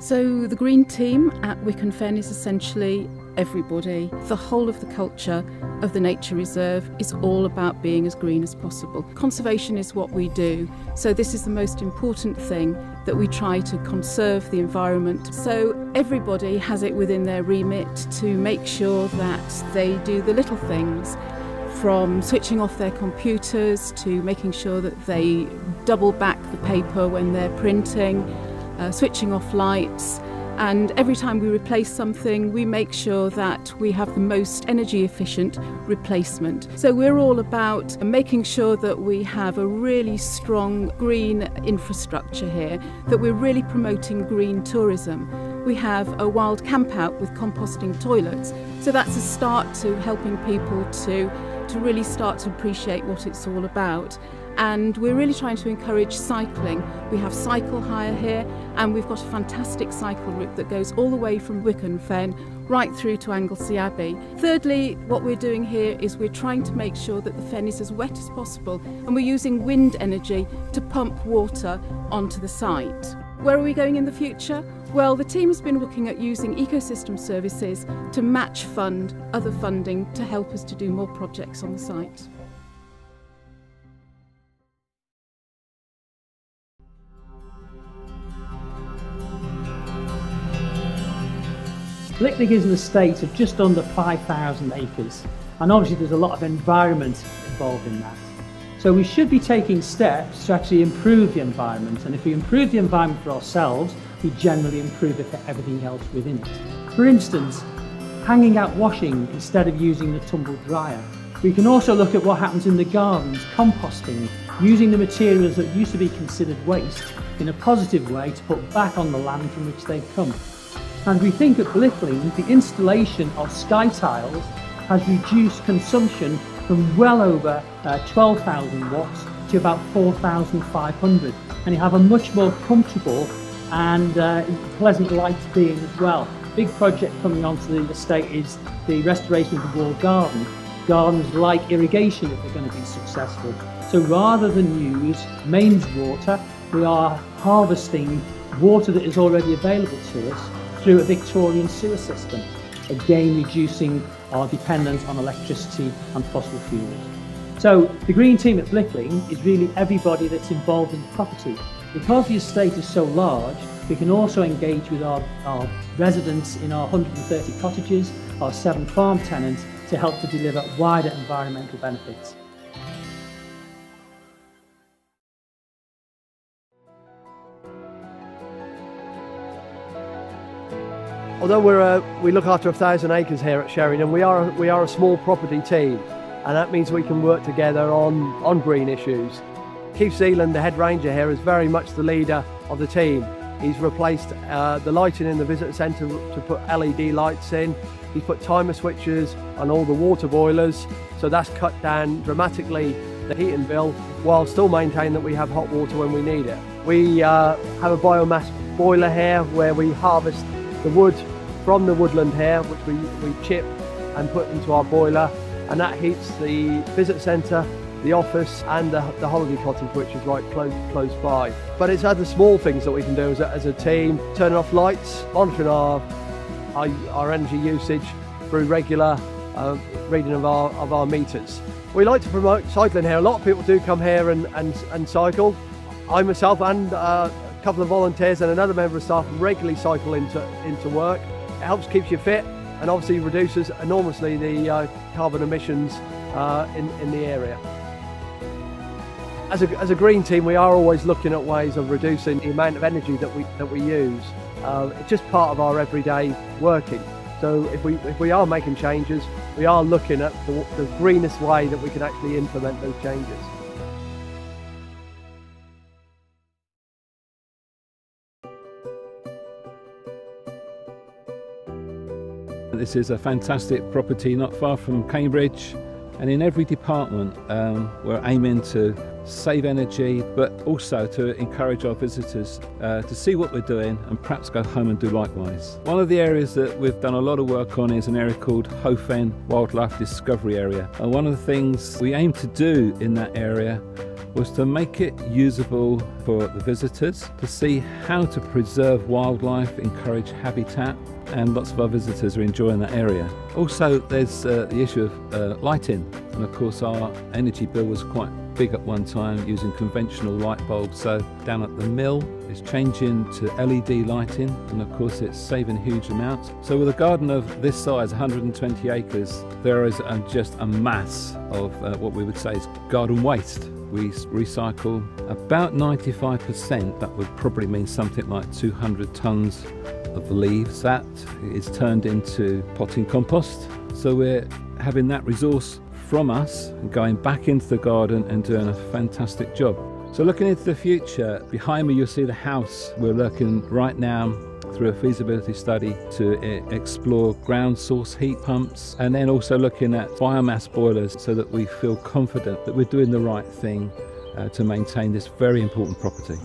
So the green team at Wicken Fen is essentially everybody. The whole of the culture of the nature reserve is all about being as green as possible. Conservation is what we do, so this is the most important thing, that we try to conserve the environment. So everybody has it within their remit to make sure that they do the little things, from switching off their computers to making sure that they double back the paper when they're printing, switching off lights, and every time we replace something we make sure that we have the most energy efficient replacement. So we're all about making sure that we have a really strong green infrastructure here, that we're really promoting green tourism. We have a wild camp out with composting toilets, so that's a start to helping people to really start to appreciate what it's all about. And we're really trying to encourage cycling. We have cycle hire here, and we've got a fantastic cycle route that goes all the way from Wicken Fen right through to Anglesey Abbey. Thirdly, what we're doing here is we're trying to make sure that the fen is as wet as possible, and we're using wind energy to pump water onto the site. Where are we going in the future? Well, the team has been looking at using ecosystem services to match fund other funding to help us to do more projects on the site. Blickling is an estate of just under 5,000 acres, and obviously there's a lot of environment involved in that. So we should be taking steps to actually improve the environment, and if we improve the environment for ourselves, we generally improve it for everything else within it. For instance, hanging out washing instead of using the tumble dryer. We can also look at what happens in the gardens, composting, using the materials that used to be considered waste in a positive way to put back on the land from which they've come. And we think at Blickling, the installation of sky tiles has reduced consumption from well over 12,000 watts to about 4,500. And you have a much more comfortable and pleasant light being as well. Big project coming onto the estate is the restoration of the walled garden. Gardens like irrigation if they're going to be successful. So rather than use mains water, we are harvesting water that is already available to us through a Victorian sewer system, again reducing our dependence on electricity and fossil fuels. So the green team at Blickling is really everybody that's involved in the property. Because the estate is so large, we can also engage with our residents in our 130 cottages, our 7 farm tenants, to help to deliver wider environmental benefits. Although we look after 1,000 acres here at Sheringham, we are a small property team, and that means we can work together on green issues. Keith Zealand, the head ranger here, is very much the leader of the team. He's replaced the lighting in the visitor centre to put LED lights in. He's put timer switches on all the water boilers, so that's cut down dramatically the heating bill, while still maintaining that we have hot water when we need it. We have a biomass boiler here where we harvest the wood from the woodland here, which we chip and put into our boiler, and that heats the visitor centre, the office and the holiday cottage, which is right close by. But it's other small things that we can do as a team: turning off lights, monitoring our energy usage through regular reading of our meters. We like to promote cycling here. A lot of people do come here and cycle. I myself and a couple of volunteers and another member of staff regularly cycle into work. It helps keep you fit and obviously reduces enormously the carbon emissions in the area. As a green team, we are always looking at ways of reducing the amount of energy that we use. It's just part of our everyday working. So if we are making changes, we are looking at the greenest way that we can actually implement those changes. This is a fantastic property not far from Cambridge, and in every department we're aiming to save energy, but also to encourage our visitors to see what we're doing and perhaps go home and do likewise. One of the areas that we've done a lot of work on is an area called Hoe Fen Wildlife Discovery Area. And one of the things we aim to do in that area was to make it usable for the visitors to see how to preserve wildlife, encourage habitat, and lots of our visitors are enjoying that area. Also, there's the issue of lighting, and of course our energy bill was quite big at one time using conventional light bulbs. So down at the mill it's changing to LED lighting, and of course it's saving huge amounts. So with a garden of this size, 120 acres, there is just a mass of what we would say is garden waste. We recycle about 95%. That would probably mean something like 200 tonnes of leaves. That is turned into potting compost. So we're having that resource from us and going back into the garden and doing a fantastic job. So looking into the future, behind me you'll see the house. We're looking right now through a feasibility study to explore ground source heat pumps, and then also looking at biomass boilers so that we feel confident that we're doing the right thing to maintain this very important property.